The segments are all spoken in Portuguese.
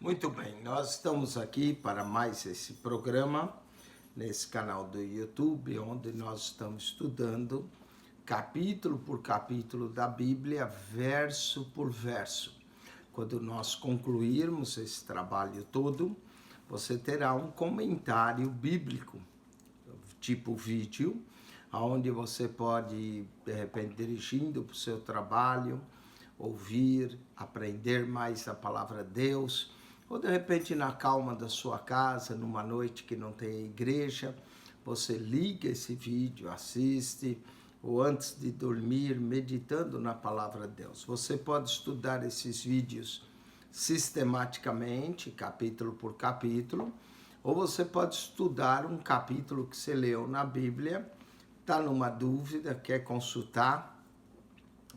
Muito bem, nós estamos aqui para mais esse programa, nesse canal do YouTube, onde nós estamos estudando capítulo por capítulo da Bíblia, verso por verso. Quando nós concluirmos esse trabalho todo, você terá um comentário bíblico, tipo vídeo, onde você pode, de repente, dirigindo para o seu trabalho, ouvir, aprender mais a palavra de Deus, ou de repente na calma da sua casa, numa noite que não tem igreja, você liga esse vídeo, assiste, ou antes de dormir, meditando na palavra de Deus. Você pode estudar esses vídeos sistematicamente, capítulo por capítulo, ou você pode estudar um capítulo que você leu na Bíblia, está numa dúvida, quer consultar,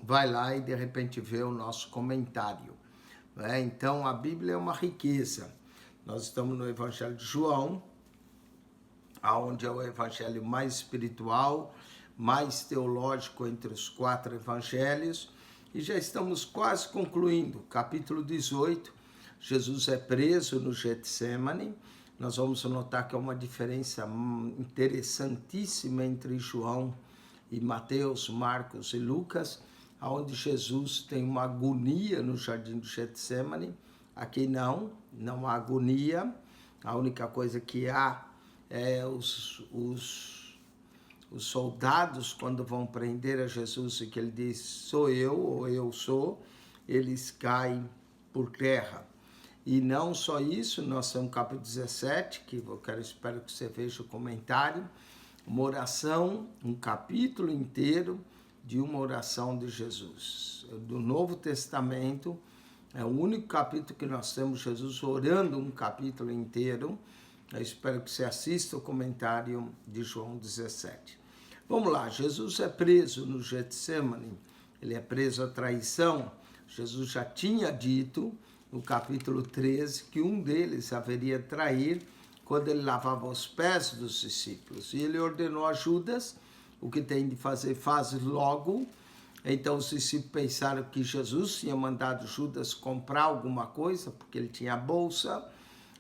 vai lá e de repente vê o nosso comentário. Então a Bíblia é uma riqueza. Nós estamos no Evangelho de João, onde é o evangelho mais espiritual, mais teológico entre os 4 evangelhos, e já estamos quase concluindo. Capítulo 18, Jesus é preso no Getsemane. Nós vamos notar que há uma diferença interessantíssima entre João e Mateus, Marcos e Lucas, onde Jesus tem uma agonia no jardim do Getsemane. Aqui não há agonia. A única coisa que há é os soldados, quando vão prender a Jesus e que ele diz, sou eu ou eu sou, eles caem por terra. E não só isso, nós temos no capítulo 17, que espero que você veja o comentário, uma oração, um capítulo inteiro de uma oração de Jesus. Do Novo Testamento, é o único capítulo que nós temos Jesus orando um capítulo inteiro. Eu espero que você assista o comentário de João 17. Vamos lá, Jesus é preso no Getsemane, ele é preso à traição. Jesus já tinha dito, no capítulo 13, que um deles haveria trair quando ele lavava os pés dos discípulos. E ele ordenou a Judas, o que tem de fazer, faz logo. Então os discípulos pensaram que Jesus tinha mandado Judas comprar alguma coisa, porque ele tinha a bolsa,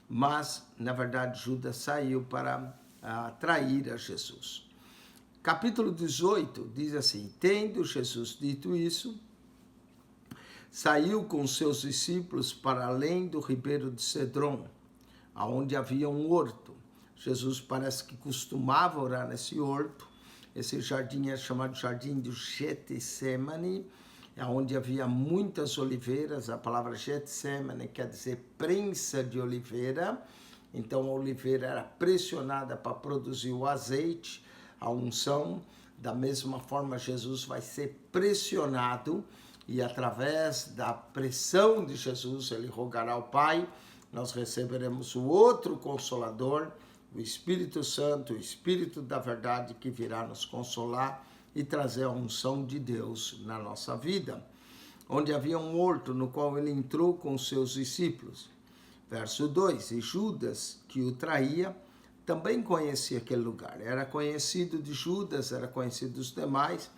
mas na verdade Judas saiu para trair a Jesus. Capítulo 18 diz assim, tendo Jesus dito isso, saiu com seus discípulos para além do ribeiro de Cedron, onde havia um horto. Jesus parece que costumava orar nesse horto. Esse jardim é chamado Jardim do Getsemane, onde havia muitas oliveiras. A palavra Getsemane quer dizer prensa de oliveira. Então a oliveira era pressionada para produzir o azeite, a unção. Da mesma forma, Jesus vai ser pressionado e através da pressão de Jesus, ele rogará ao Pai, nós receberemos o outro Consolador, o Espírito Santo, o Espírito da verdade que virá nos consolar e trazer a unção de Deus na nossa vida. Onde havia um horto no qual ele entrou com seus discípulos. Verso 2, e Judas, que o traía, também conhecia aquele lugar. Era conhecido de Judas, era conhecido dos demais,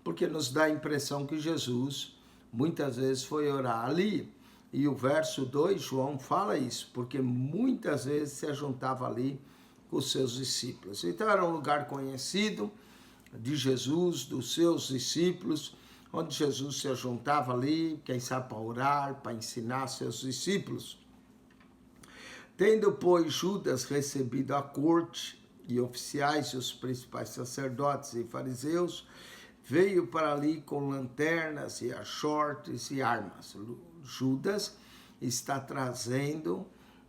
porque nos dá a impressão que Jesus muitas vezes foi orar ali. E o verso 2, João fala isso, porque muitas vezes se juntava ali com os seus discípulos. Então era um lugar conhecido de Jesus, dos seus discípulos, onde Jesus se juntava ali, quem sabe para orar, para ensinar seus discípulos. Tendo, pois, Judas recebido a corte e oficiais e os principais sacerdotes e fariseus, veio para ali com lanternas e achortes e armas. Judas está trazendo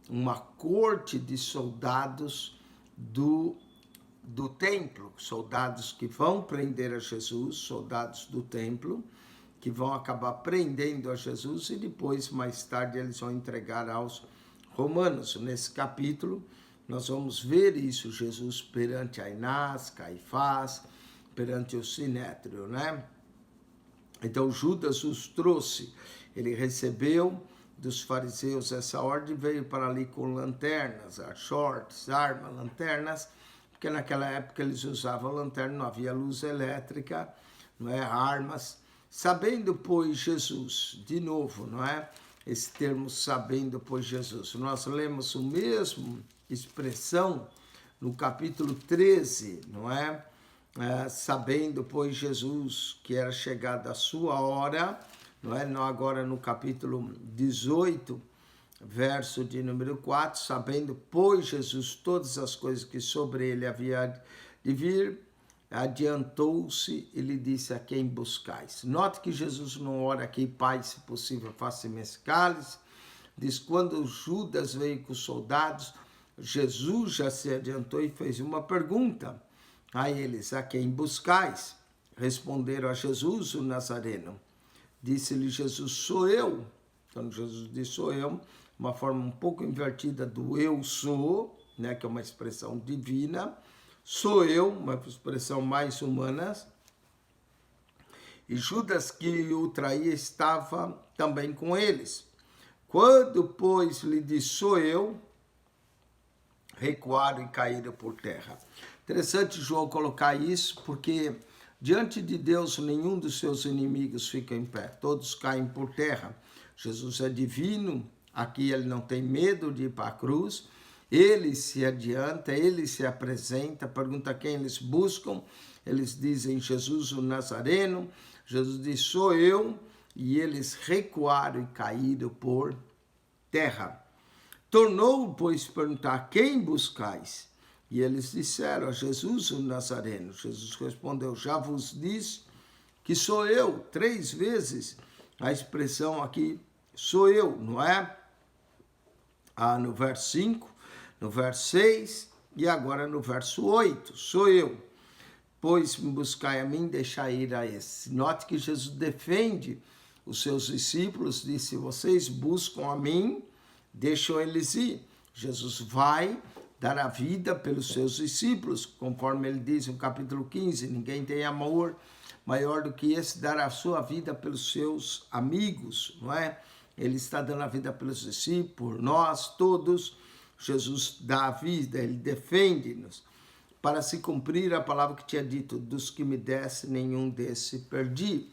uma corte de soldados do templo, soldados que vão prender a Jesus, soldados do templo, que vão acabar prendendo a Jesus e depois, mais tarde, eles vão entregar aos romanos. Nesse capítulo, nós vamos ver isso, Jesus perante Anás, Caifás, perante o Sinédrio, né? Então Judas os trouxe, ele recebeu dos fariseus essa ordem, veio para ali com lanternas, achortes, armas, lanternas, porque naquela época eles usavam lanterna, não havia luz elétrica, não é? Armas. Sabendo, pois, Jesus, de novo, não é? esse termo sabendo, pois Jesus. Nós lemos o mesmo expressão no capítulo 13, não é? Sabendo, pois Jesus, que era chegada a sua hora, não é? Não, agora no capítulo 18, verso de número 4, sabendo, pois Jesus, todas as coisas que sobre ele havia de vir, adiantou-se e lhe disse: a quem buscais? Note que Jesus não ora aqui: Pai, se possível, faça-me esse cálice. Diz: quando Judas veio com os soldados, Jesus já se adiantou e fez uma pergunta a eles: a quem buscais? Responderam a Jesus, o Nazareno. Disse-lhe Jesus: sou eu. Quando Jesus disse sou eu, uma forma um pouco invertida do eu sou, né, que é uma expressão divina. Sou eu, uma expressão mais humana. E Judas, que o traía, estava também com eles. Quando, pois, lhe disse sou eu, recuaram e caíram por terra. Interessante João colocar isso, porque diante de Deus nenhum dos seus inimigos fica em pé, todos caem por terra. Jesus é divino, aqui ele não tem medo de ir para a cruz, ele se adianta, ele se apresenta, pergunta quem eles buscam, eles dizem Jesus o Nazareno, Jesus diz sou eu, e eles recuaram e caíram por terra. Tornou, pois, perguntar: quem buscais? E eles disseram: a Jesus o Nazareno. Jesus respondeu: já vos disse que sou eu. 3 vezes a expressão aqui, sou eu, não é? No verso 5, no verso 6 e agora no verso 8, sou eu. Pois me buscai a mim, deixai ir a esse. Note que Jesus defende os seus discípulos, disse: vocês buscam a mim, deixam eles ir. Jesus vai dar a vida pelos seus discípulos, conforme ele diz no capítulo 15, ninguém tem amor maior do que esse, dar a sua vida pelos seus amigos, não é? Ele está dando a vida pelos discípulos, nós todos. Jesus dá a vida, ele defende-nos, para se cumprir a palavra que tinha dito: dos que me desse, nenhum desse perdi.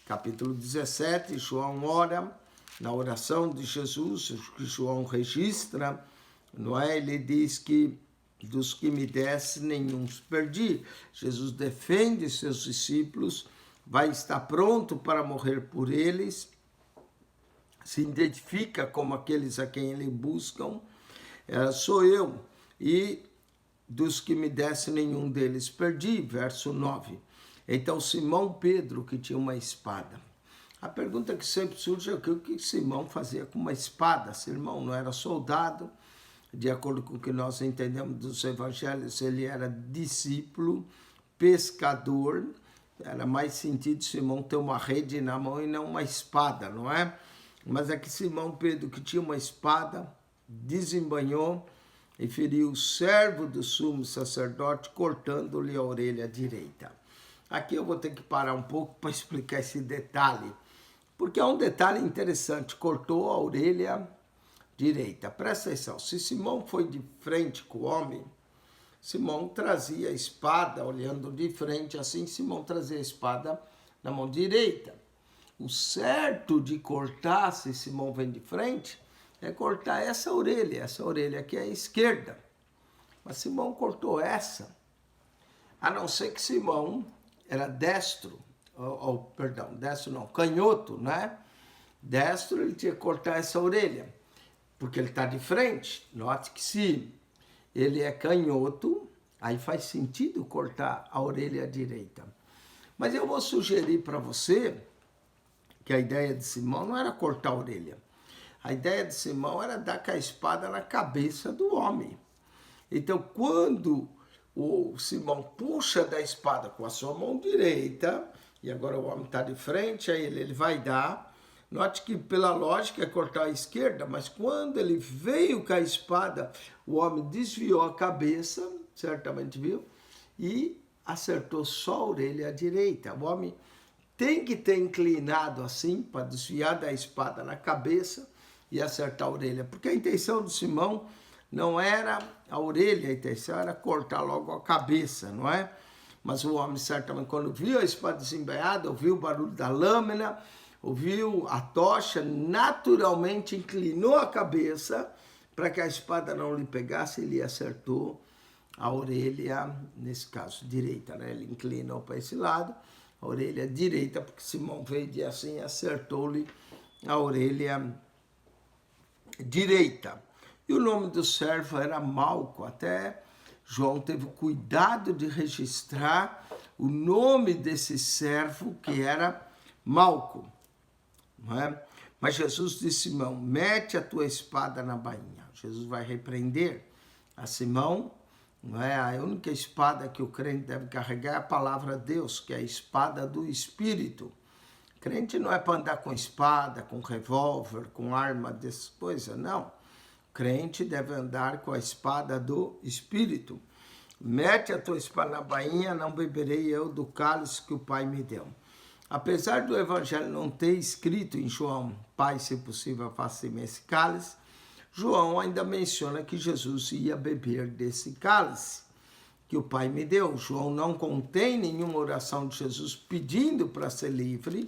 Capítulo 17, João ora, na oração de Jesus, que João registra, não é? Ele diz que dos que me desse, nenhum perdi. Jesus defende seus discípulos, vai estar pronto para morrer por eles, se identifica como aqueles a quem ele buscam. Sou eu, e dos que me desse, nenhum deles perdi. Verso 9. Então Simão Pedro, que tinha uma espada. A pergunta que sempre surge é: o que Simão fazia com uma espada? Simão não era soldado, de acordo com o que nós entendemos dos evangelhos, ele era discípulo, pescador. Era mais sentido Simão ter uma rede na mão e não uma espada, não é? Mas é que Simão Pedro, que tinha uma espada, desembainhou e feriu o servo do sumo sacerdote, cortando-lhe a orelha direita. Aqui eu vou ter que parar um pouco para explicar esse detalhe, porque é um detalhe interessante. Cortou a orelha direita. Presta atenção, se Simão foi de frente com o homem, Simão trazia a espada, olhando de frente assim, Simão trazia a espada na mão direita. O certo de cortar, se Simão vem de frente, é cortar essa orelha aqui é a esquerda. Mas Simão cortou essa, a não ser que Simão era destro, destro não, canhoto, né? Destro, ele tinha que cortar essa orelha, porque ele está de frente. Note que se ele é canhoto, aí faz sentido cortar a orelha direita. Mas eu vou sugerir para você que a ideia de Simão não era cortar a orelha. A ideia de Simão era dar com a espada na cabeça do homem. Então, quando o Simão puxa da espada com a sua mão direita, e agora o homem está de frente, aí ele vai dar. Note que pela lógica é cortar a esquerda, mas quando ele veio com a espada, o homem desviou a cabeça, certamente viu, e acertou só a orelha direita. O homem tem que ter inclinado assim, para desviar da espada na cabeça e acertar a orelha, porque a intenção de Simão não era a orelha, a intenção era cortar logo a cabeça, não é? Mas o homem certamente, quando viu a espada desembainhada, ouviu o barulho da lâmina, ouviu a tocha, naturalmente inclinou a cabeça para que a espada não lhe pegasse, ele acertou a orelha, nesse caso, direita, né? Ele inclinou para esse lado, a orelha direita, porque Simão veio de assim, acertou-lhe a orelha direita. E o nome do servo era Malco. Até João teve cuidado de registrar o nome desse servo, que era Malco. Não é? Mas Jesus disse a Simão, mete a tua espada na bainha. Jesus vai repreender a Simão. Não é? A única espada que o crente deve carregar é a palavra de Deus, que é a espada do Espírito. Crente não é para andar com espada, com revólver, com arma dessas coisas, não. Crente deve andar com a espada do Espírito. Mete a tua espada na bainha, não beberei eu do cálice que o Pai me deu. Apesar do Evangelho não ter escrito em João, Pai, se possível, faça-me esse cálice, João ainda menciona que Jesus ia beber desse cálice que o Pai me deu. João não contém nenhuma oração de Jesus pedindo para ser livre.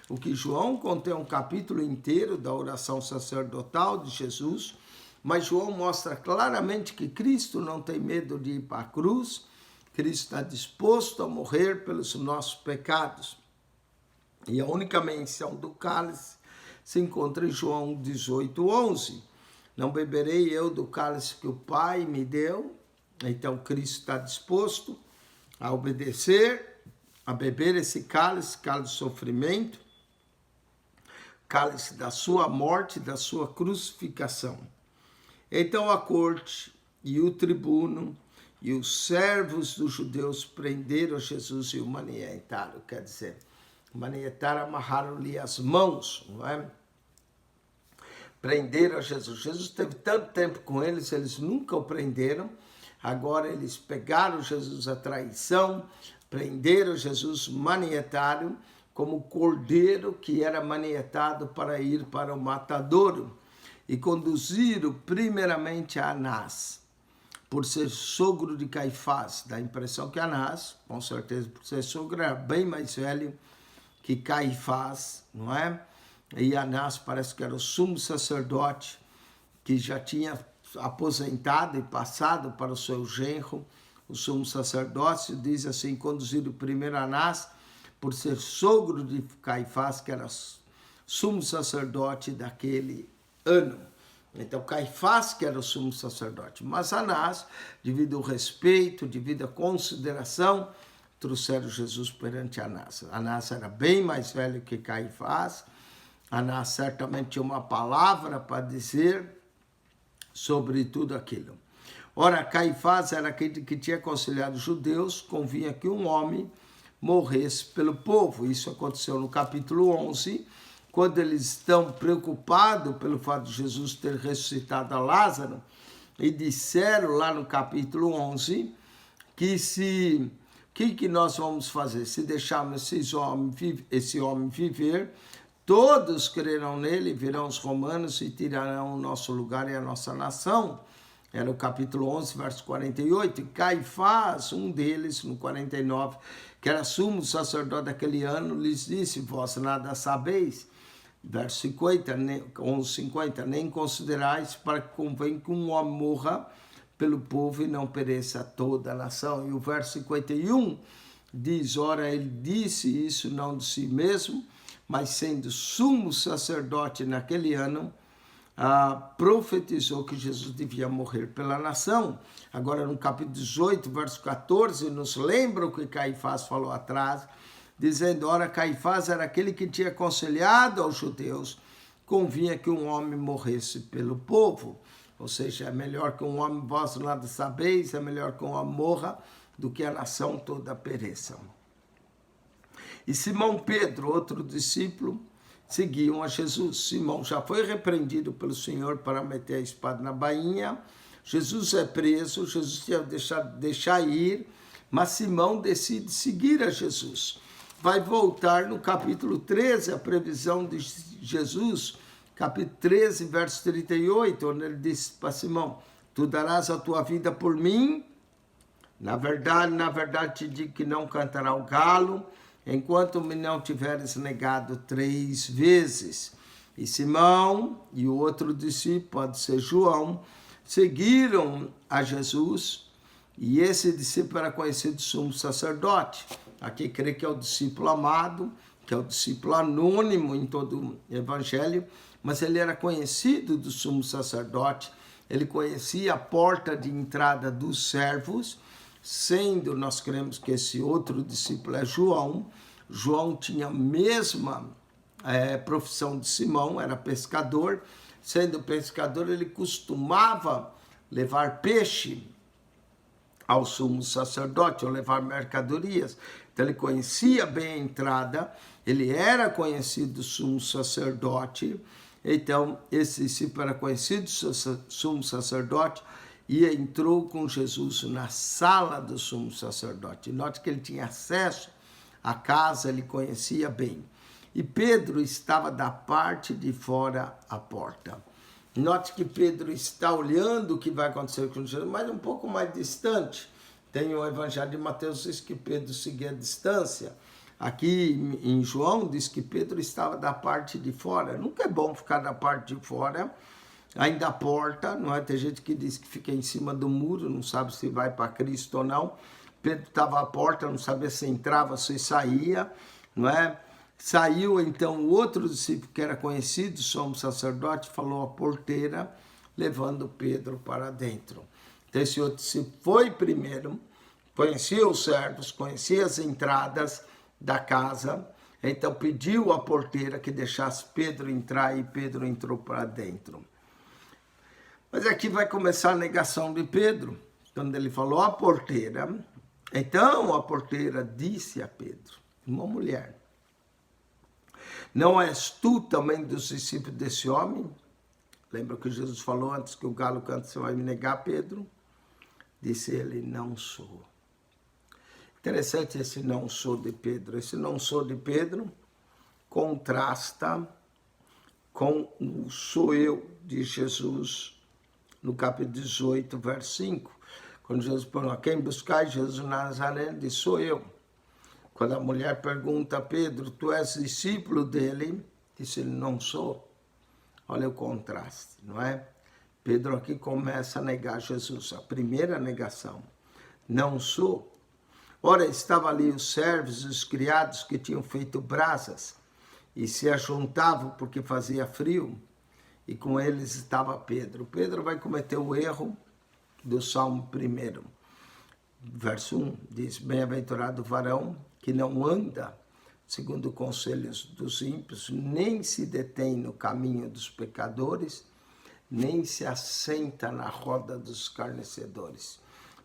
O que João contém um capítulo inteiro da oração sacerdotal de Jesus, mas João mostra claramente que Cristo não tem medo de ir para a cruz, Cristo está disposto a morrer pelos nossos pecados. E a única menção do cálice se encontra em João 18:11. Não beberei eu do cálice que o Pai me deu. Então Cristo está disposto a obedecer, a beber esse cálice, cálice de sofrimento, cálice da sua morte, da sua crucificação. Então a corte e o tribuno e os servos dos judeus prenderam Jesus e o manietaram. Quer dizer, manietaram, amarraram-lhe as mãos, não é? Prenderam a Jesus. Jesus teve tanto tempo com eles, eles nunca o prenderam. Agora eles pegaram Jesus à traição, prenderam Jesus, manietaram, como o cordeiro que era manietado para ir para o matadouro. E conduziram primeiramente a Anás, por ser sogro de Caifás. Dá a impressão que Anás, com certeza por ser sogro, era bem mais velho que Caifás, não é? E Anás parece que era o sumo sacerdote que já tinha aposentado e passado para o seu genro, o sumo sacerdócio. Diz assim, conduzido primeiro Anás, por ser sogro de Caifás, que era sumo sacerdote daquele ano. Então Caifás que era o sumo sacerdote, mas Anás, devido ao respeito, devido à consideração, trouxeram Jesus perante Anás. Anás era bem mais velho que Caifás. Anás certamente tinha uma palavra para dizer sobre tudo aquilo. Ora, Caifás era aquele que tinha aconselhado os judeus, convinha que um homem morresse pelo povo. Isso aconteceu no capítulo 11, quando eles estão preocupados pelo fato de Jesus ter ressuscitado a Lázaro, e disseram lá no capítulo 11 que que nós vamos fazer? Se deixarmos esse homem viver, todos crerão nele, virão os romanos e tirarão o nosso lugar e a nossa nação. Era o capítulo 11, verso 48. E Caifás, um deles, no 49, que era sumo sacerdote daquele ano, lhes disse, vós nada sabeis. Verso 50, 11:50, nem considerais para que convém que um homem morra pelo povo e não pereça toda a nação. E o verso 51 diz, ora, ele disse isso não de si mesmo, mas sendo sumo sacerdote naquele ano, profetizou que Jesus devia morrer pela nação. Agora no capítulo 18, verso 14, nos lembra o que Caifás falou atrás, dizendo, ora, Caifás era aquele que tinha aconselhado aos judeus, convinha que um homem morresse pelo povo. Ou seja, é melhor que um homem, vós nada sabeis, é melhor que um homem morra do que a nação toda pereça. E Simão Pedro, outro discípulo, seguiam a Jesus. Simão já foi repreendido pelo Senhor para meter a espada na bainha. Jesus é preso, Jesus tinha deixar ir, mas Simão decide seguir a Jesus. Vai voltar no capítulo 13, a previsão de Jesus, capítulo 13, verso 38, onde ele disse para Simão, tu darás a tua vida por mim? Na verdade, te digo que não cantará o galo, enquanto me não tiveres negado 3 vezes. E Simão e o outro discípulo, pode ser João, seguiram a Jesus, e esse discípulo era conhecido sumo sacerdote. Aqui crê que é o discípulo amado, que é o discípulo anônimo em todo o evangelho, mas ele era conhecido do sumo sacerdote, ele conhecia a porta de entrada dos servos, sendo, nós cremos que esse outro discípulo é João. João tinha a mesma profissão de Simão, era pescador. Sendo pescador, ele costumava levar peixe ao sumo sacerdote, ou levar mercadorias. Então ele conhecia bem a entrada, ele era conhecido sumo sacerdote. Então esse discípulo era conhecido sumo sacerdote e entrou com Jesus na sala do sumo sacerdote. Note que ele tinha acesso à casa, ele conhecia bem. E Pedro estava da parte de fora à porta. Note que Pedro está olhando o que vai acontecer com Jesus, mas um pouco mais distante. Tem o Evangelho de Mateus, diz que Pedro seguia a distância. Aqui em João diz que Pedro estava da parte de fora. Nunca é bom ficar da parte de fora, ainda a porta, não é? Tem gente que diz que fica em cima do muro, não sabe se vai para Cristo ou não. Pedro estava à porta, não sabia se entrava, se saía, não é? Saiu então o outro discípulo que era conhecido, sumo sacerdote, falou à porteira, levando Pedro para dentro. Então esse outro discípulo foi primeiro, conhecia os servos, conhecia as entradas da casa, então pediu à porteira que deixasse Pedro entrar, e Pedro entrou para dentro. Mas aqui vai começar a negação de Pedro, quando ele falou à porteira. Então a porteira disse a Pedro, uma mulher: não és tu também dos discípulos desse homem? Lembra que Jesus falou antes que o galo canta, você vai me negar, Pedro? Disse ele, não sou. Interessante esse não sou de Pedro. Esse não sou de Pedro contrasta com o sou eu de Jesus no capítulo 18, verso 5. Quando Jesus falou, a quem buscai? Jesus Nazaré disse, sou eu. Quando a mulher pergunta a Pedro, tu és discípulo dele? Disse ele, não sou. Olha o contraste, não é? Pedro aqui começa a negar Jesus, a primeira negação. Não sou. Ora, estavam ali os servos, os criados que tinham feito brasas e se ajuntavam porque fazia frio, e com eles estava Pedro. Pedro vai cometer o erro do Salmo 1. Verso 1 diz, bem-aventurado o varão que não anda segundo conselhos dos ímpios, nem se detém no caminho dos pecadores, nem se assenta na roda dos escarnecedores.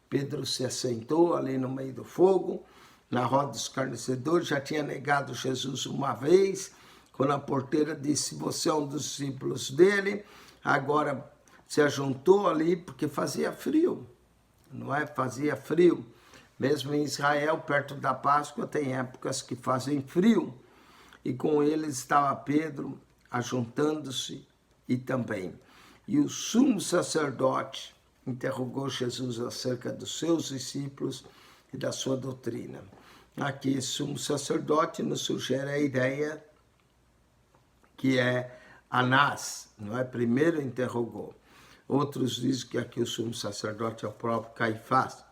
Pedro se assentou ali no meio do fogo, na roda dos escarnecedores, já tinha negado Jesus uma vez, quando a porteira disse, você é um dos discípulos dele, agora se ajuntou ali porque fazia frio, não é? Fazia frio. Mesmo em Israel, perto da Páscoa, tem épocas que fazem frio. E com eles estava Pedro, ajuntando-se e também. E o sumo sacerdote interrogou Jesus acerca dos seus discípulos e da sua doutrina. Aqui, sumo sacerdote nos sugere a ideia que é Anás, não é? Primeiro interrogou. Outros dizem que aqui o sumo sacerdote é o próprio Caifás.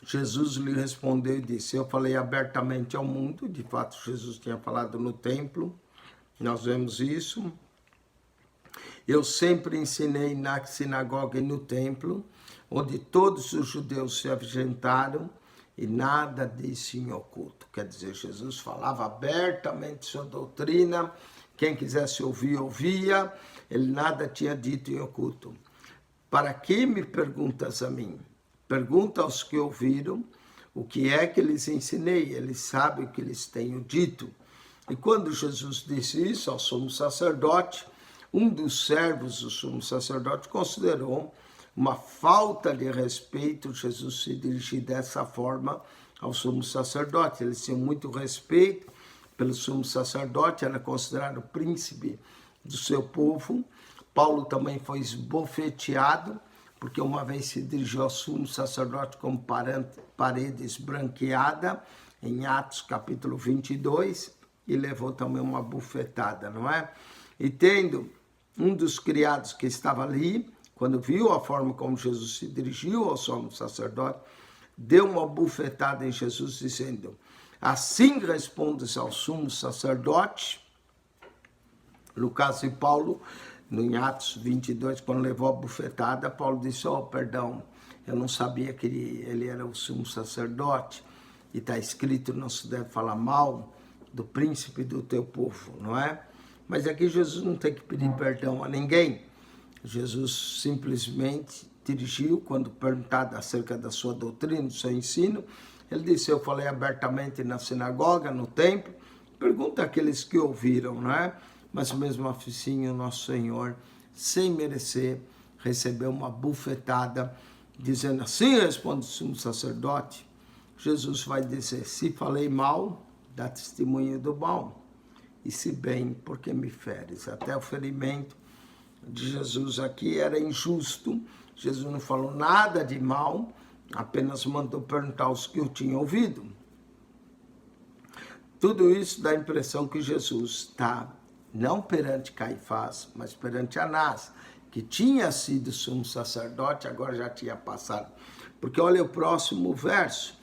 Jesus lhe respondeu e disse, eu falei abertamente ao mundo, de fato Jesus tinha falado no templo, nós vemos isso. Eu sempre ensinei na sinagoga e no templo, onde todos os judeus se aventaram e nada disse em oculto. Quer dizer, Jesus falava abertamente sua doutrina, quem quisesse ouvir, ouvia, ele nada tinha dito em oculto. Para que me perguntas a mim? Pergunta aos que ouviram o que é que lhes ensinei, eles sabem o que lhes tenho dito. E quando Jesus disse isso ao sumo sacerdote, um dos servos do sumo sacerdote considerou uma falta de respeito Jesus se dirigir dessa forma ao sumo sacerdote. Eles tinham muito respeito pelo sumo sacerdote, era considerado príncipe do seu povo. Paulo também foi esbofeteado, porque uma vez se dirigiu ao sumo sacerdote como parede esbranqueada, em Atos capítulo 22, e levou também uma bufetada, não é? E tendo um dos criados que estava ali, quando viu a forma como Jesus se dirigiu ao sumo sacerdote, deu uma bufetada em Jesus, dizendo: assim respondes ao sumo sacerdote. No caso de Paulo, em Atos 22, quando levou a bufetada, Paulo disse: oh, perdão, eu não sabia que ele era o sumo sacerdote, e está escrito, não se deve falar mal do príncipe do teu povo, não é? Mas aqui Jesus não tem que pedir perdão a ninguém. Jesus simplesmente dirigiu, quando perguntado acerca da sua doutrina, do seu ensino, ele disse: eu falei abertamente na sinagoga, no templo, pergunta àqueles que ouviram, não é? Mas mesmo assim o nosso Senhor, sem merecer, recebeu uma bufetada, dizendo: assim responde o sumo sacerdote. Jesus vai dizer: se falei mal, dá testemunho do mal, e se bem, porque me feres. Até o ferimento de Jesus aqui era injusto. Jesus não falou nada de mal, apenas mandou perguntar aos que o tinham ouvido. Tudo isso dá a impressão que Jesus está não perante Caifás, mas perante Anás, que tinha sido sumo sacerdote, agora já tinha passado. Porque olha o próximo verso.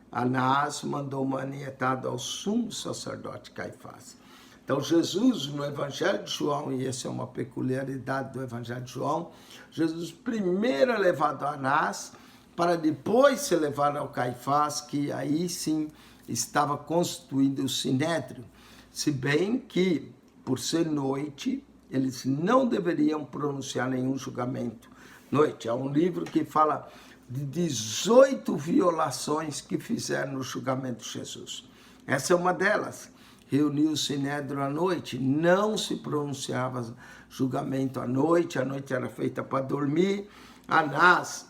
Anás mandou manietado ao sumo sacerdote Caifás. Então Jesus, no Evangelho de João, e essa é uma peculiaridade do Evangelho de João, Jesus primeiro é levado a Anás, para depois ser levado ao Caifás, que aí sim estava constituído o Sinédrio. Se bem que, por ser noite, eles não deveriam pronunciar nenhum julgamento. Noite, é um livro que fala de 18 violações que fizeram no julgamento de Jesus. Essa é uma delas. Reuniu o Sinédrio à noite, não se pronunciava julgamento à noite, a noite era feita para dormir. Anás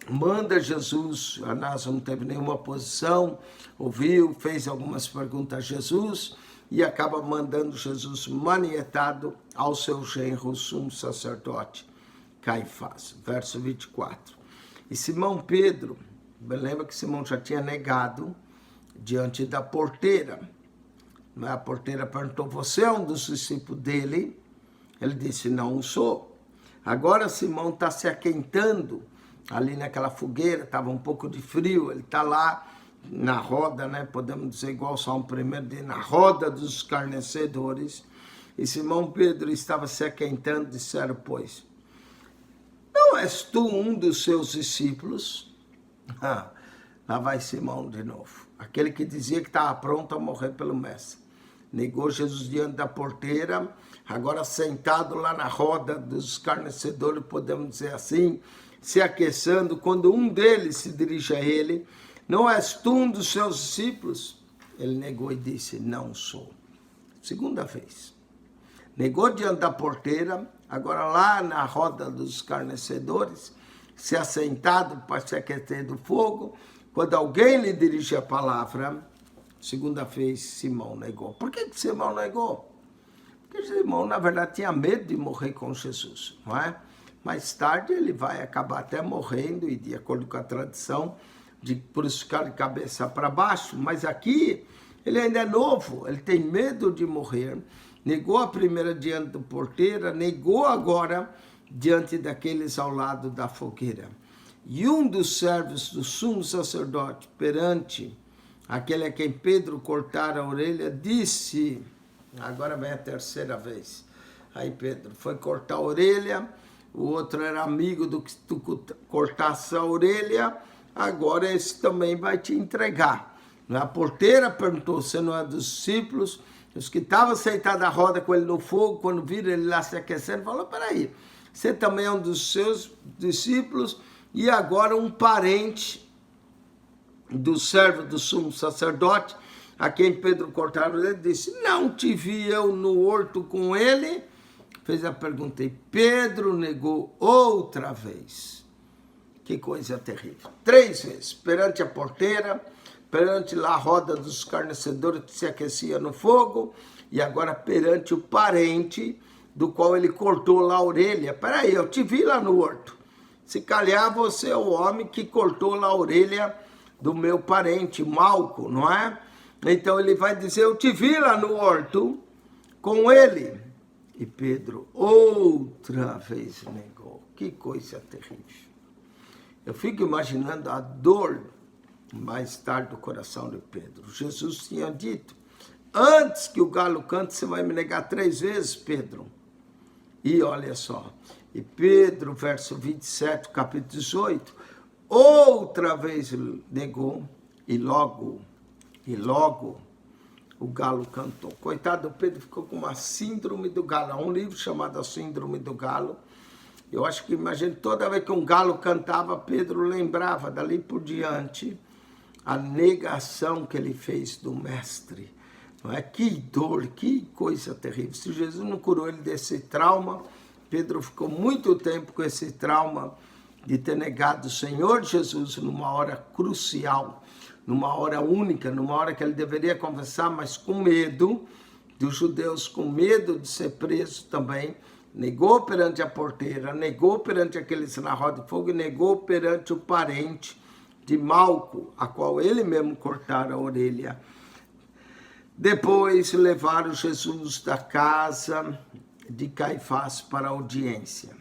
manda Jesus, Anás não teve nenhuma posição, ouviu, fez algumas perguntas a Jesus, e acaba mandando Jesus manietado ao seu genro, o sumo sacerdote Caifás. Verso 24. E Simão Pedro, lembra que Simão já tinha negado diante da porteira. A porteira perguntou: você é um dos discípulos dele? Ele disse: não sou. Agora Simão está se aquentando ali naquela fogueira, estava um pouco de frio, ele está lá na roda, né? Podemos dizer igual Salmo 1, de na roda dos escarnecedores. E Simão Pedro estava se aquentando, disseram, pois: não és tu um dos seus discípulos? Lá vai Simão de novo, aquele que dizia que estava pronto a morrer pelo mestre. Negou Jesus diante da porteira, agora sentado lá na roda dos escarnecedores, podemos dizer assim, se aquecendo, quando um deles se dirige a ele: não és tu um dos seus discípulos? Ele negou e disse: não sou. Segunda vez. Negou diante da porteira, agora lá na roda dos escarnecedores, se assentado para se aquecer do fogo, quando alguém lhe dirige a palavra, segunda vez Simão negou. Por que Simão negou? Porque Simão, na verdade, tinha medo de morrer com Jesus, não é? Mais tarde ele vai acabar até morrendo, e de acordo com a tradição, por isso ficar de cabeça para baixo. Mas aqui ele ainda é novo, ele tem medo de morrer. Negou a primeira diante da porteira, negou agora diante daqueles ao lado da fogueira. E um dos servos do sumo sacerdote, perante aquele a quem Pedro cortara a orelha, disse, agora vem a terceira vez, aí Pedro foi cortar a orelha, o outro era amigo do que tu cortasse a orelha, agora esse também vai te entregar. A porteira perguntou: você não é dos discípulos? Os que estavam sentados à roda com ele no fogo, quando viram ele lá se aquecendo, falou: peraí, você também é um dos seus discípulos? E agora um parente do servo do sumo sacerdote, a quem Pedro cortara, ele disse: não te vi eu no horto com ele? Fez a pergunta, e Pedro negou outra vez. Que coisa terrível. 3 vezes, perante a porteira, perante lá a roda dos escarnecedores que se aquecia no fogo, e agora perante o parente do qual ele cortou lá a orelha. Peraí, eu te vi lá no horto. Se calhar você é o homem que cortou lá a orelha do meu parente Malco, não é? Então ele vai dizer, eu te vi lá no horto com ele. E Pedro outra vez negou. Que coisa terrível. Eu fico imaginando a dor mais tarde do coração de Pedro. Jesus tinha dito, antes que o galo cante, você vai me negar 3 vezes, Pedro. E olha só, e Pedro, verso 27, capítulo 18, outra vez negou, e logo o galo cantou. Coitado do Pedro, ficou com uma síndrome do galo. Há um livro chamado A Síndrome do Galo. Eu acho que, imagina, toda vez que um galo cantava, Pedro lembrava, dali por diante, a negação que ele fez do mestre. Não é? Que dor, que coisa terrível. Se Jesus não curou ele desse trauma, Pedro ficou muito tempo com esse trauma de ter negado o Senhor Jesus numa hora crucial, numa hora única, numa hora que ele deveria confessar, mas com medo dos judeus, com medo de ser preso também, negou perante a porteira, negou perante aqueles na roda de fogo e negou perante o parente de Malco, a qual ele mesmo cortara a orelha. Depois levaram Jesus da casa de Caifás para a audiência.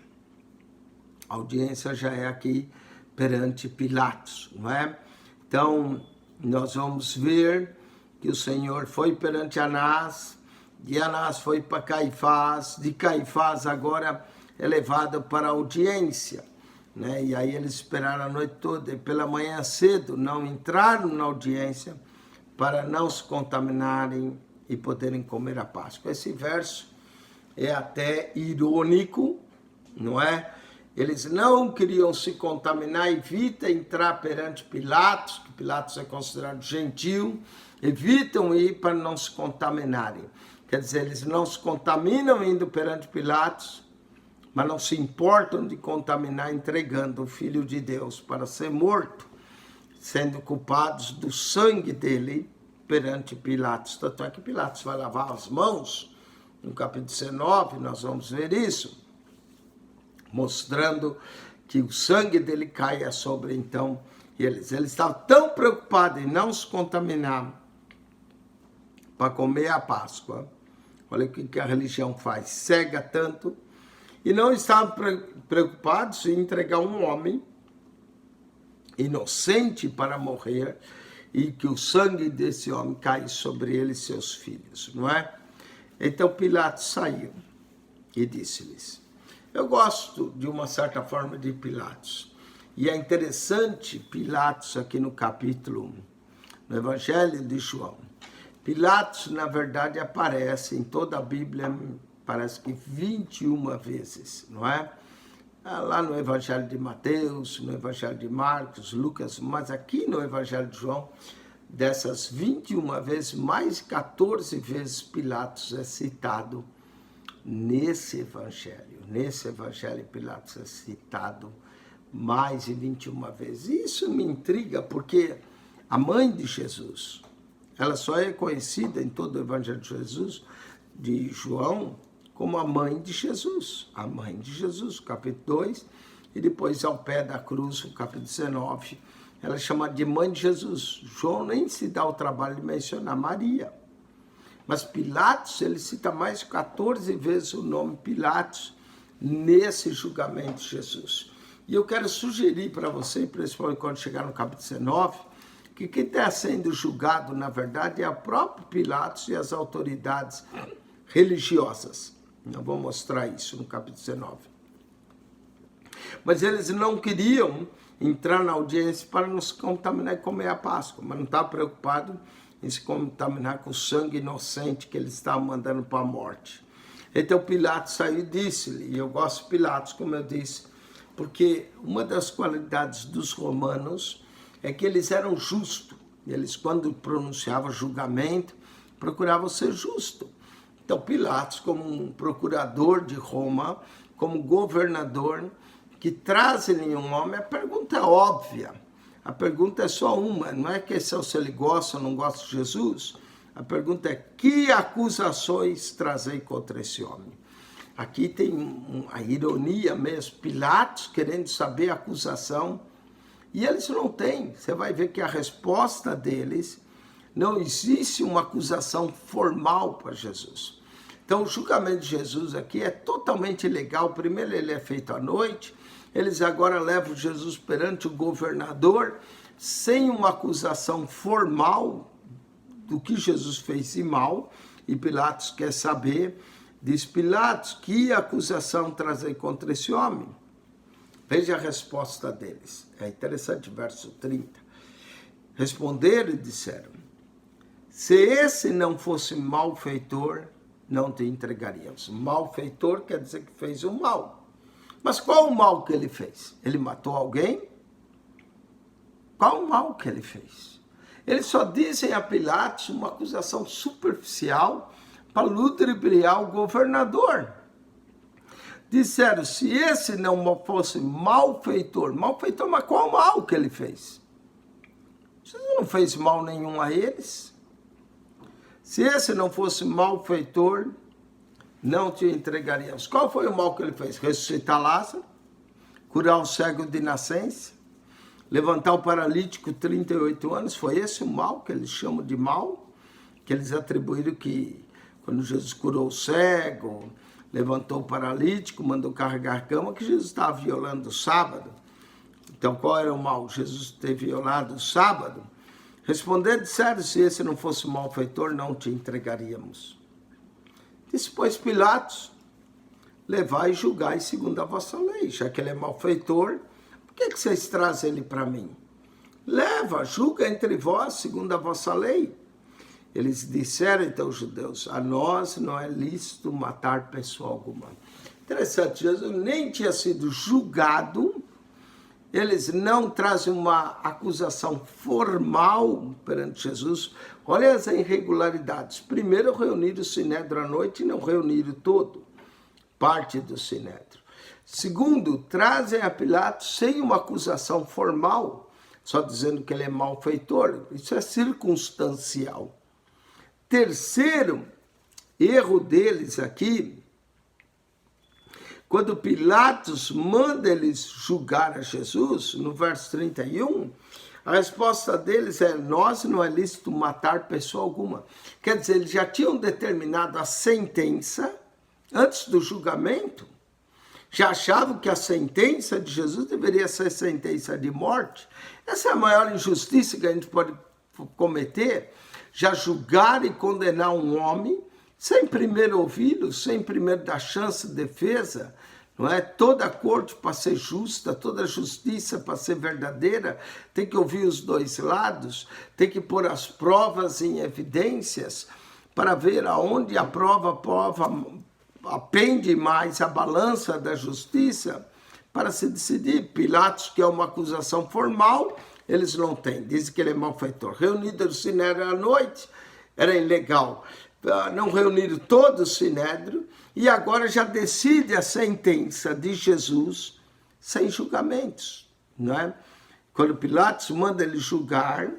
A audiência já é aqui perante Pilatos, não é? Então, nós vamos ver que o Senhor foi perante Anás, de Anás foi para Caifás, de Caifás agora é levado para a audiência, né? E aí eles esperaram a noite toda, e pela manhã cedo não entraram na audiência para não se contaminarem e poderem comer a Páscoa. Esse verso é até irônico, não é? Eles não queriam se contaminar, evita entrar perante Pilatos, que Pilatos é considerado gentil, evitam ir para não se contaminarem. Quer dizer, eles não se contaminam indo perante Pilatos, mas não se importam de contaminar entregando o Filho de Deus para ser morto, sendo culpados do sangue dele perante Pilatos. Tanto é que Pilatos vai lavar as mãos, no capítulo 19, nós vamos ver isso, mostrando que o sangue dele caia sobre, então, eles. Eles estavam tão preocupados em não se contaminar para comer a Páscoa. Olha o que a religião faz, cega tanto, e não estavam preocupados em entregar um homem inocente para morrer, e que o sangue desse homem caia sobre ele e seus filhos, não é? Então Pilatos saiu e disse-lhes, eu gosto de uma certa forma de Pilatos, e é interessante Pilatos aqui no capítulo, no Evangelho de João. Pilatos, na verdade, aparece em toda a Bíblia, parece que 21 vezes, não é? Lá no Evangelho de Mateus, no Evangelho de Marcos, Lucas, mas aqui no Evangelho de João, dessas 21 vezes, mais 14 vezes Pilatos é citado nesse Evangelho. Nesse Evangelho, Pilatos é citado mais de 21 vezes. E isso me intriga, porque a mãe de Jesus, ela só é conhecida em todo o Evangelho de Jesus, de João, como a mãe de Jesus. A mãe de Jesus, capítulo 2, e depois ao pé da cruz, o capítulo 19, ela é chamada de mãe de Jesus. João nem se dá o trabalho de mencionar Maria. Mas Pilatos, ele cita mais de 14 vezes o nome Pilatos nesse julgamento de Jesus. E eu quero sugerir para você, principalmente quando chegar no capítulo 19, que quem está sendo julgado, na verdade, é o próprio Pilatos e as autoridades religiosas. Eu vou mostrar isso no capítulo 19. Mas eles não queriam entrar na audiência para não se contaminar e comer a Páscoa, mas não estavam preocupados em se contaminar com o sangue inocente que eles estavam mandando para a morte. Então Pilatos saiu e disse-lhe, e eu gosto de Pilatos, como eu disse, porque uma das qualidades dos romanos é que eles eram justos. Eles, quando pronunciavam julgamento, procuravam ser justos. Então, Pilatos, como um procurador de Roma, como governador, que trazem um homem, a pergunta é óbvia. A pergunta é só uma, não é questão se ele gosta ou não gosta de Jesus. A pergunta é, que acusações trazei contra esse homem? Aqui tem a ironia mesmo, Pilatos querendo saber a acusação, E eles não têm. Você vai ver que a resposta deles, não existe uma acusação formal para Jesus. Então, o julgamento de Jesus aqui é totalmente ilegal. Primeiro, ele é feito à noite. Eles agora levam Jesus perante o governador, sem uma acusação formal do que Jesus fez de mal. E Pilatos quer saber, diz Pilatos, que acusação trazer contra esse homem? Veja a resposta deles. É interessante, verso 30. Responderam e disseram: se esse não fosse malfeitor, não te entregaríamos. Malfeitor quer dizer que fez o mal. Mas qual o mal que ele fez? Ele matou alguém? Qual o mal que ele fez? Eles só dizem a Pilatos uma acusação superficial para ludibriar o governador. Disseram, se esse não fosse malfeitor, mas qual mal que ele fez? Jesus não fez mal nenhum a eles. Se esse não fosse malfeitor, não te entregaríamos. Qual foi o mal que ele fez? Ressuscitar Lázaro, curar o cego de nascença, levantar o paralítico 38 anos. Foi esse o mal que eles chamam de mal? Que eles atribuíram que quando Jesus curou o cego, levantou o paralítico, mandou carregar a cama, que Jesus estava violando o sábado. Então, qual era o mal? Jesus ter violado o sábado? Respondendo, disseram, se esse não fosse malfeitor, não te entregaríamos. Disse, pois, Pilatos, levai e julgai segundo a vossa lei. Já que ele é malfeitor, por que vocês trazem ele para mim? Leva, julga entre vós segundo a vossa lei. Eles disseram, então, os judeus, a nós não é lícito matar pessoa alguma. Interessante, Jesus nem tinha sido julgado. Eles não trazem uma acusação formal perante Jesus. Olha as irregularidades. Primeiro, reuniram o Sinédrio à noite e não reuniram todo, parte do Sinédrio. Segundo, trazem a Pilatos sem uma acusação formal, só dizendo que ele é malfeitor. Isso é circunstancial. Terceiro erro deles aqui, quando Pilatos manda eles julgar a Jesus, no verso 31, a resposta deles é, nós não é lícito matar pessoa alguma. Quer dizer, eles já tinham determinado a sentença antes do julgamento, já achavam que a sentença de Jesus deveria ser sentença de morte. Essa é a maior injustiça que a gente pode cometer, já julgar e condenar um homem sem primeiro ouvi-lo, sem primeiro dar chance de defesa, não é? Toda a corte para ser justa, toda a justiça para ser verdadeira, tem que ouvir os dois lados, tem que pôr as provas em evidências para ver aonde a prova apende mais a balança da justiça para se decidir. Pilatos, que é uma acusação formal, eles não têm, dizem que ele é malfeitor. Reunido no Sinédrio à noite, era ilegal. Não reuniram todo o Sinédrio e agora já decide a sentença de Jesus sem julgamentos, não é? Quando Pilatos manda ele julgar,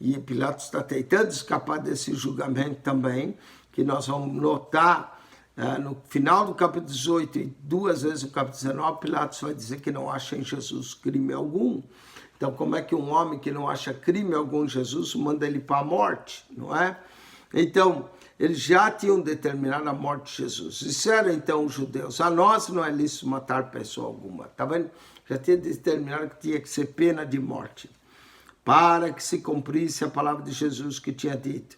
e Pilatos está tentando escapar desse julgamento também, que nós vamos notar no final do capítulo 18 e duas vezes no capítulo 19, Pilatos vai dizer que não acha em Jesus crime algum. Então, como é que um homem que não acha crime algum em Jesus manda ele para a morte, não é? Então, eles já tinham determinado a morte de Jesus. Disseram então os judeus, a nós não é lícito matar pessoa alguma. Está vendo? Já tinha determinado que tinha que ser pena de morte. Para que se cumprisse a palavra de Jesus que tinha dito,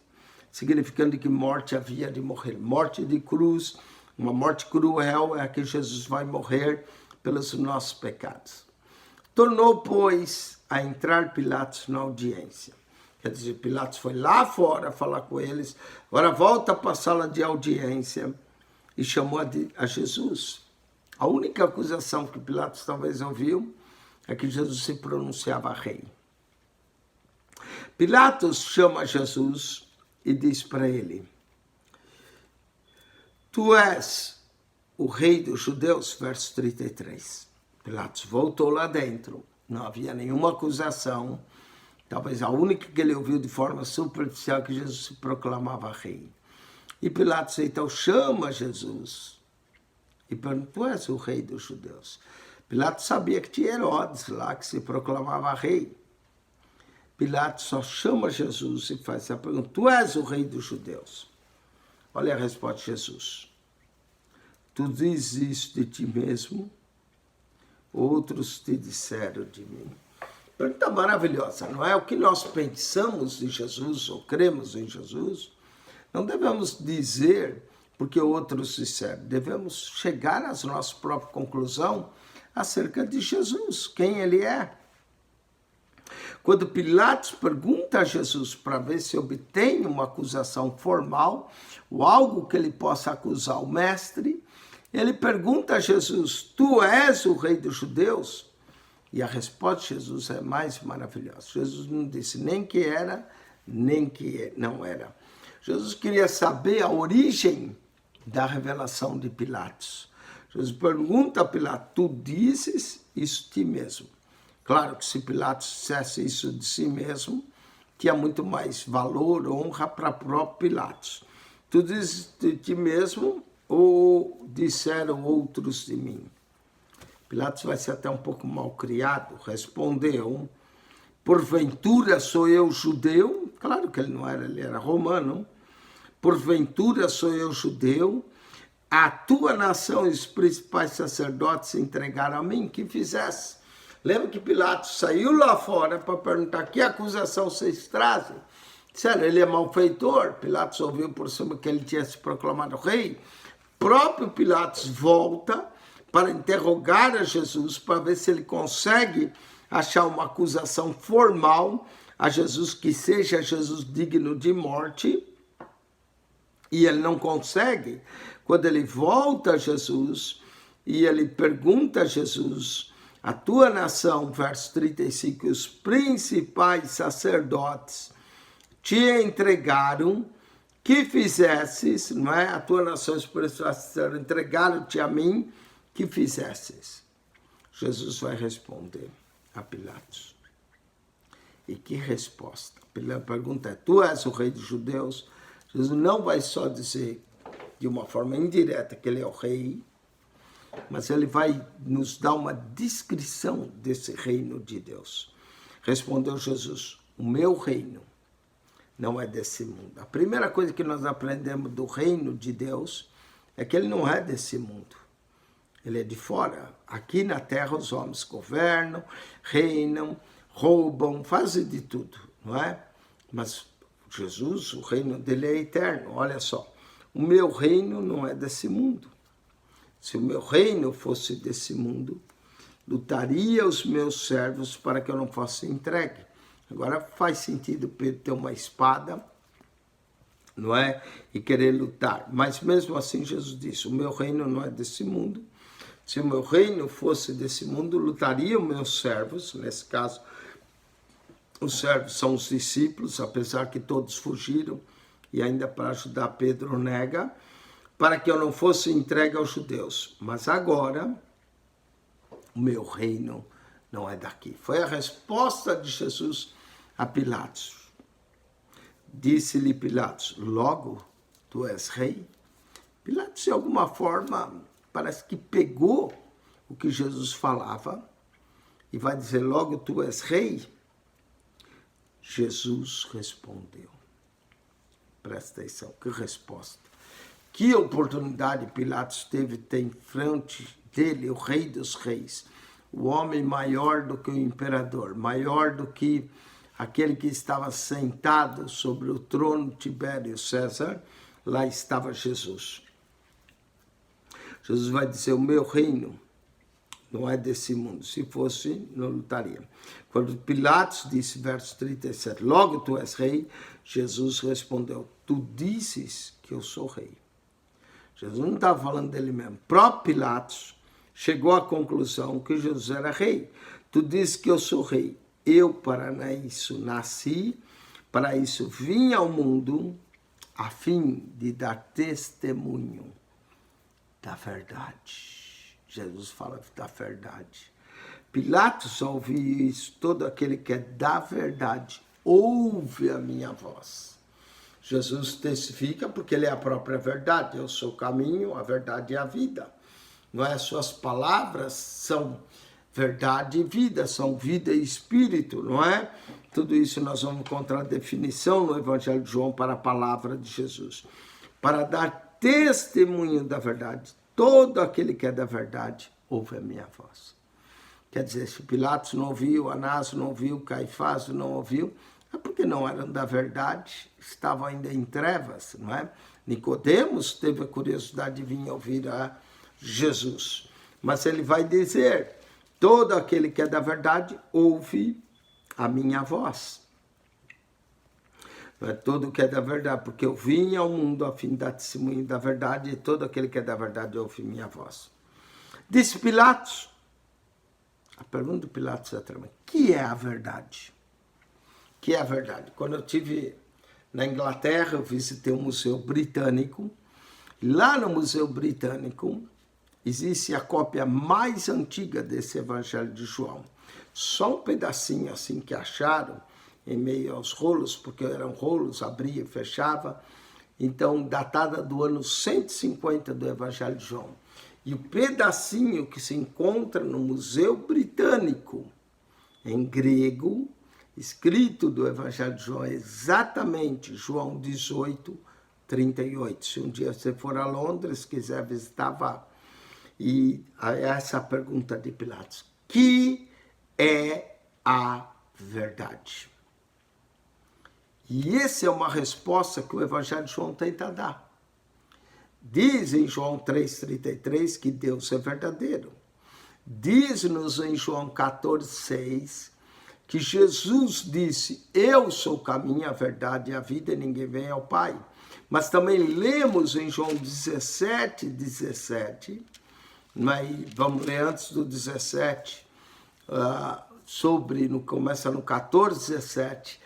significando que morte havia de morrer. Morte de cruz, uma morte cruel é a que Jesus vai morrer pelos nossos pecados. Tornou, pois, a entrar Pilatos na audiência. Quer dizer, Pilatos foi lá fora falar com eles, agora volta para a sala de audiência e chamou a Jesus. A única acusação que Pilatos talvez ouviu é que Jesus se pronunciava rei. Pilatos chama Jesus e diz para ele, tu és o rei dos judeus, verso 33. Pilatos voltou lá dentro, não havia nenhuma acusação. Talvez a única que ele ouviu de forma superficial que Jesus se proclamava rei. E Pilatos então chama Jesus e pergunta, tu és o rei dos judeus? Pilatos sabia que tinha Herodes lá, que se proclamava rei. Pilatos só chama Jesus e faz essa pergunta: tu és o rei dos judeus? Olha a resposta de Jesus. Tu dizes isso de ti mesmo, outros te disseram de mim. Pergunta maravilhosa, não é? O que nós pensamos em Jesus ou cremos em Jesus, não devemos dizer porque outros disseram. Devemos chegar à nossa própria conclusão acerca de Jesus, quem ele é. Quando Pilatos pergunta a Jesus para ver se obtém uma acusação formal ou algo que ele possa acusar o mestre, ele pergunta a Jesus: tu és o rei dos judeus? E a resposta de Jesus é mais maravilhosa. Jesus não disse nem que era, nem que não era. Jesus queria saber a origem da revelação de Pilatos. Jesus pergunta a Pilatos: tu dizes isso de ti mesmo? Claro que se Pilatos dissesse isso de si mesmo, tinha muito mais valor, honra para o próprio Pilatos. Tu dizes de ti mesmo ou disseram outros de mim? Pilatos vai ser até um pouco mal criado, respondeu: porventura sou eu judeu? Claro que ele não era, ele era romano. Porventura sou eu judeu? A tua nação e os principais sacerdotes se entregaram a mim, que fizesse? Lembra que Pilatos saiu lá fora para perguntar que acusação vocês trazem? Disseram, ele é malfeitor. Pilatos ouviu por cima que ele tinha se proclamado rei. Próprio Pilatos volta para interrogar a Jesus, para ver se ele consegue achar uma acusação formal a Jesus, que seja Jesus digno de morte. E ele não consegue. Quando ele volta a Jesus e ele pergunta a Jesus: a tua nação, verso 35, os principais sacerdotes te entregaram, que fizesses, não é? A tua nação, os principais sacerdotes entregaram-te a mim, que fizesses? Jesus vai responder a Pilatos. E que resposta? A pergunta é: tu és o rei dos judeus? Jesus não vai só dizer de uma forma indireta que ele é o rei, mas ele vai nos dar uma descrição desse reino de Deus. Respondeu Jesus: o meu reino não é desse mundo. A primeira coisa que nós aprendemos do reino de Deus é que ele não é desse mundo. Ele é de fora. Aqui na terra os homens governam, reinam, roubam, fazem de tudo, não é? Mas Jesus, o reino dele é eterno. Olha só, o meu reino não é desse mundo. Se o meu reino fosse desse mundo, lutaria os meus servos para que eu não fosse entregue. Agora faz sentido Pedro ter uma espada, não é? E querer lutar. Mas mesmo assim Jesus disse: o meu reino não é desse mundo. Se o meu reino fosse desse mundo, lutaria os meus servos. Nesse caso, os servos são os discípulos, apesar que todos fugiram. E ainda para ajudar Pedro nega, para que eu não fosse entregue aos judeus. Mas agora, o meu reino não é daqui. Foi a resposta de Jesus a Pilatos. Disse-lhe Pilatos: logo, tu és rei? Pilatos, de alguma forma, parece que pegou o que Jesus falava e vai dizer: logo, tu és rei? Jesus respondeu. Presta atenção, que resposta. Que oportunidade Pilatos teve de ter em frente dele o rei dos reis, o homem maior do que o imperador, maior do que aquele que estava sentado sobre o trono Tibério César. Lá estava Jesus. Jesus vai dizer: o meu reino não é desse mundo. Se fosse, não lutaria. Quando Pilatos disse, verso 37, logo tu és rei, Jesus respondeu: tu dizes que eu sou rei. Jesus não estava falando dele mesmo. O próprio Pilatos chegou à conclusão que Jesus era rei. Tu dizes que eu sou rei. Eu para isso nasci, para isso vim ao mundo, a fim de dar testemunho da verdade. Jesus fala da verdade. Pilatos ouviu isso: todo aquele que é da verdade ouve a minha voz. Jesus testifica porque ele é a própria verdade. Eu sou o caminho, a verdade e a vida. não é? Suas palavras são verdade e vida, são vida e espírito, não é? Tudo isso nós vamos encontrar a definição no Evangelho de João para a palavra de Jesus. Para dar testemunho da verdade, todo aquele que é da verdade ouve a minha voz. Quer dizer, se Pilatos não ouviu, Anás não ouviu, Caifás não ouviu, é porque não eram da verdade, estavam ainda em trevas, não é? Nicodemos teve a curiosidade de vir ouvir a Jesus. Mas ele vai dizer, todo aquele que é da verdade ouve a minha voz. Não é todo que é da verdade, porque eu vim ao mundo a fim de dar testemunho da verdade, e todo aquele que é da verdade ouve minha voz. Disse Pilatos, a pergunta do Pilatos é tremenda, que é a verdade? Que é a verdade? Quando eu estive na Inglaterra, eu visitei um museu britânico, e lá no Museu Britânico existe a cópia mais antiga desse Evangelho de João. Só um pedacinho assim que acharam, em meio aos rolos, porque eram rolos, abria e fechava, então datada do ano 150 do Evangelho de João. E o pedacinho que se encontra no Museu Britânico, em grego, escrito do Evangelho de João, é exatamente João 18, 38. Se um dia você for a Londres, quiser visitar, vá. E essa pergunta de Pilatos, que é a verdade? E essa é uma resposta que o Evangelho de João tenta dar. Diz em João 3,33 que Deus é verdadeiro. Diz-nos em João 14,6 que Jesus disse, eu sou o caminho, a verdade e a vida, e ninguém vem ao Pai. Mas também lemos em João 17, mas vamos ler antes do 17, começa no 14,17,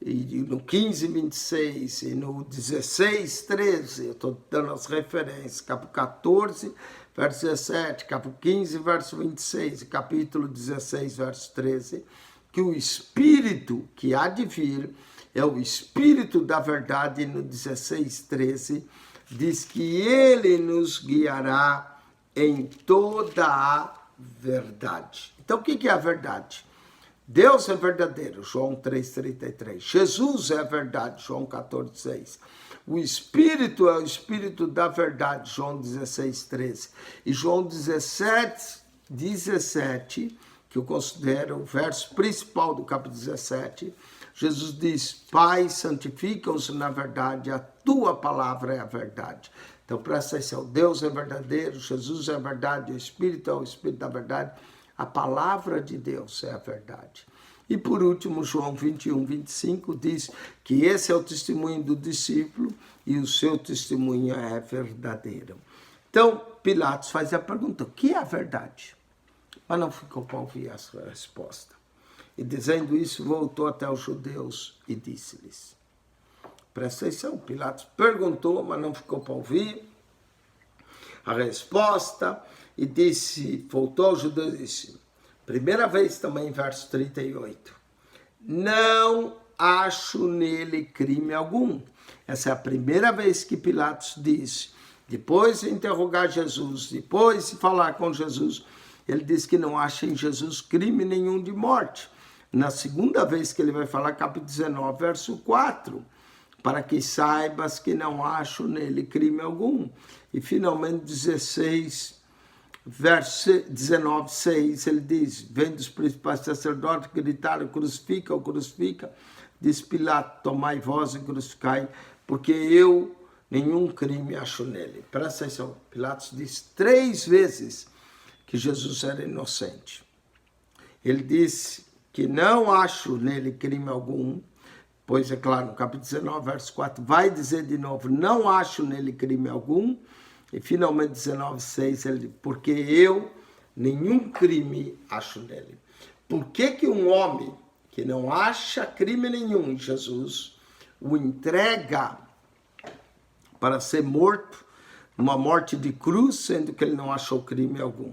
e no 15:26 e no 16:13, eu estou dando as referências, capítulo 14, verso 17, capítulo 15, verso 26 e capítulo 16, verso 13, que o Espírito que há de vir é o Espírito da verdade, e no 16:13 diz que ele nos guiará em toda a verdade. Então o que é a verdade? Deus é verdadeiro, João 3,33. Jesus é a verdade, João 14,6. O Espírito é o Espírito da verdade, João 16,13. E João 17, que eu considero o verso principal do capítulo 17, Jesus diz, Pai, santifica-os na verdade, a tua palavra é a verdade. Então presta atenção, Deus é verdadeiro, Jesus é a verdade, o Espírito é o Espírito da verdade. A palavra de Deus é a verdade. E por último, João 21:25 diz que esse é o testemunho do discípulo e o seu testemunho é verdadeiro. Então, Pilatos faz a pergunta, o que é a verdade? Mas não ficou para ouvir a sua resposta. E dizendo isso, voltou até os judeus e disse-lhes. Presta atenção, Pilatos perguntou, mas não ficou para ouvir a resposta. E disse, voltou aos judeus e disse, primeira vez também, verso 38, não acho nele crime algum. Essa é a primeira vez que Pilatos disse, depois de interrogar Jesus, depois de falar com Jesus, ele diz que não acha em Jesus crime nenhum de morte. Na segunda vez que ele vai falar, capítulo 19, verso 4, para que saibas que não acho nele crime algum. E finalmente 16, verso 19:6, ele diz, vendo os principais sacerdotes gritaram, crucifica, crucifica, diz Pilato, tomai vós e crucificai, porque eu nenhum crime acho nele. Presta atenção, Pilatos diz 3 vezes que Jesus era inocente. Ele disse que não acho nele crime algum, pois é claro, no capítulo 19, verso 4, vai dizer de novo, não acho nele crime algum, e finalmente 19:6, ele diz, porque eu nenhum crime acho nele. Por que um homem que não acha crime nenhum em Jesus, o entrega para ser morto, numa morte de cruz, sendo que ele não achou crime algum?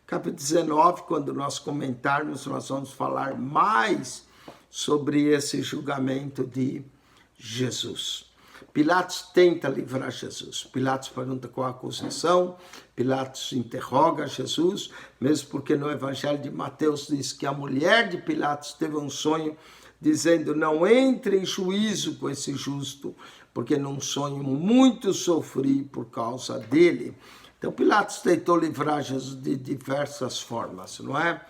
Capítulo 19, quando nós comentarmos, nós vamos falar mais sobre esse julgamento de Jesus. Pilatos tenta livrar Jesus. Pilatos pergunta qual a acusação. Pilatos interroga Jesus, mesmo porque no Evangelho de Mateus diz que a mulher de Pilatos teve um sonho dizendo: não entre em juízo com esse justo, porque num sonho muito sofri por causa dele. Então Pilatos tentou livrar Jesus de diversas formas, não é?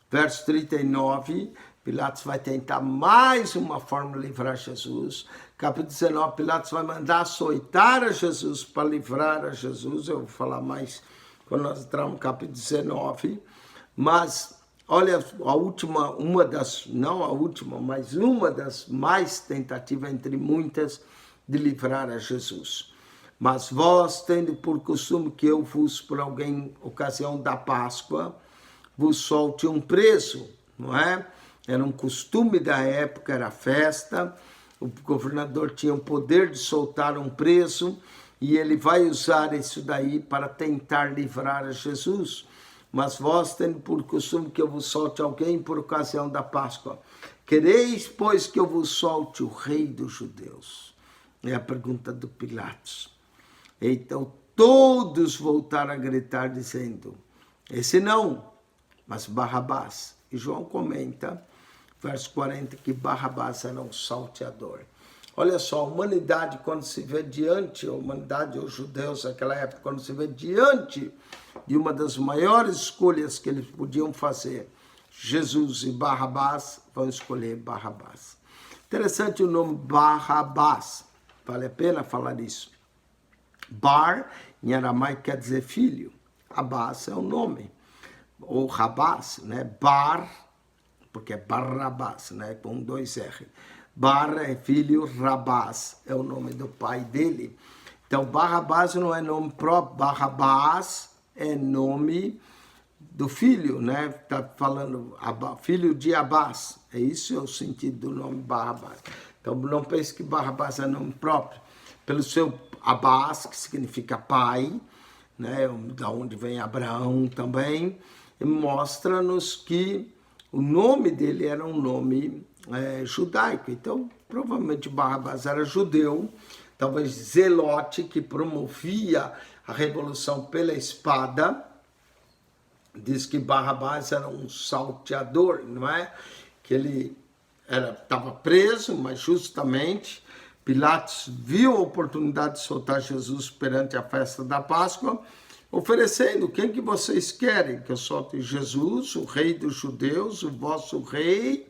Verso 39, Pilatos vai tentar mais uma forma de livrar Jesus. Capítulo 19, Pilatos vai mandar açoitar a Jesus para livrar a Jesus. Eu vou falar mais quando nós entrarmos no capítulo 19. Mas, olha, a última, não a última, mas uma das mais tentativas entre muitas de livrar a Jesus. Mas vós, tendo por costume que eu vos, por alguém, ocasião da Páscoa, vos solte um preso, não é? Era um costume da época, era festa, o governador tinha o poder de soltar um preso e ele vai usar isso daí para tentar livrar a Jesus. Mas vós, tendo por costume que eu vos solte alguém por ocasião da Páscoa, quereis, pois, que eu vos solte o rei dos judeus? É a pergunta do Pilatos. Então todos voltaram a gritar dizendo: esse não, mas Barrabás. E João comenta, verso 40, que Barrabás era um salteador. Olha só, a humanidade, quando se vê diante, a humanidade, os judeus naquela época, quando se vê diante de uma das maiores escolhas que eles podiam fazer, Jesus e Barrabás, vão escolher Barrabás. Interessante o nome Barrabás, vale a pena falar isso. Bar, em aramaico, quer dizer filho. Abás é o nome. Ou Rabás, né? Bar, porque é Barrabás, né? Com 2 R. Bar é filho, Rabás é o nome do pai dele. Então, Barrabás não é nome próprio, Barrabás é nome do filho, né? Está falando filho de Abás. É isso o sentido do nome Barrabás. Então, não pense que Barrabás é nome próprio. Pelo seu Abás, que significa pai, né? Da onde vem Abraão também, mostra-nos que o nome dele era um nome judaico. Então, provavelmente Barrabás era judeu, talvez zelote, que promovia a revolução pela espada. Diz que Barrabás era um salteador, não é? Que ele estava preso, mas justamente Pilatos viu a oportunidade de soltar Jesus perante a festa da Páscoa, oferecendo: quem que vocês querem? Que eu solte Jesus, o rei dos judeus, o vosso rei,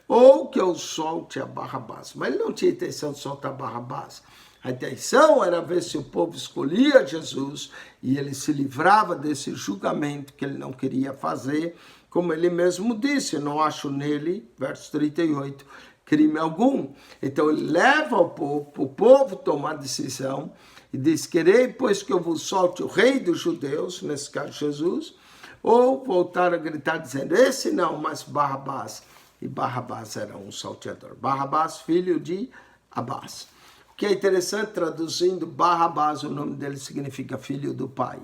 ou que eu solte a Barrabás? Mas ele não tinha intenção de soltar Barrabás. A intenção era ver se o povo escolhia Jesus e ele se livrava desse julgamento que ele não queria fazer, como ele mesmo disse: não acho nele, verso 38, crime algum. Então ele leva o povo tomar a decisão e diz: querei, pois, que eu vos solte o rei dos judeus, nesse caso Jesus, ou voltar a gritar dizendo: esse não, mas Barrabás. E Barrabás era um salteador. Barrabás, filho de Abás. O que é interessante, traduzindo Barrabás, o nome dele significa filho do pai.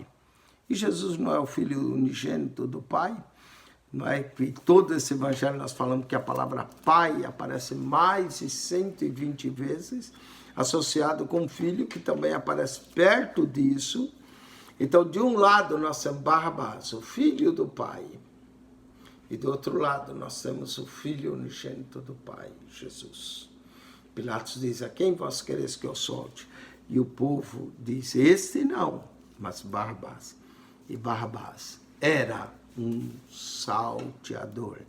E Jesus não é o filho unigênito do pai? Não é que todo esse evangelho nós falamos que a palavra pai aparece mais de 120 vezes, associado com filho, que também aparece perto disso. Então, de um lado, nós temos Barrabás, o filho do pai. E do outro lado, nós temos o filho unigênito do pai, Jesus. Pilatos diz: a quem vós quereis que eu solte? E o povo diz: este não, mas Barrabás. E Barrabás era um salteador.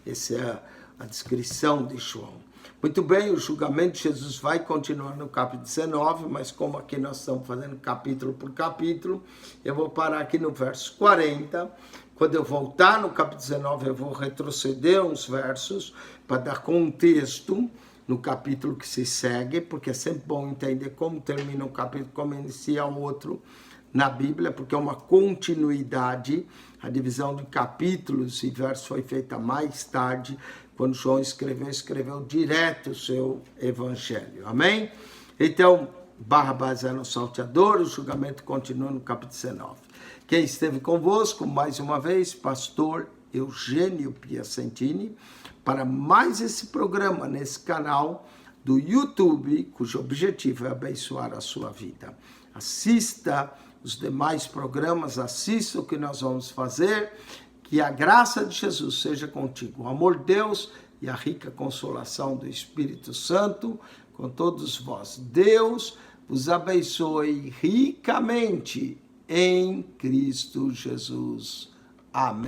Essa é a descrição de João. Muito bem, o julgamento de Jesus vai continuar no capítulo 19, mas como aqui nós estamos fazendo capítulo por capítulo, eu vou parar aqui no verso 40. Quando eu voltar no capítulo 19, eu vou retroceder uns versos para dar contexto no capítulo que se segue, porque é sempre bom entender como termina um capítulo, como inicia o outro na Bíblia, porque é uma continuidade. A divisão de capítulos e versos foi feita mais tarde, quando João escreveu direto o seu evangelho. Amém? Então, Barrabás era um salteador, o julgamento continua no capítulo 19. Quem esteve convosco, mais uma vez, pastor Eugênio Piacentini, para mais esse programa nesse canal, do YouTube, cujo objetivo é abençoar a sua vida. Assista os demais programas, assista o que nós vamos fazer, que a graça de Jesus seja contigo, o amor de Deus e a rica consolação do Espírito Santo com todos vós. Deus vos abençoe ricamente em Cristo Jesus. Amém.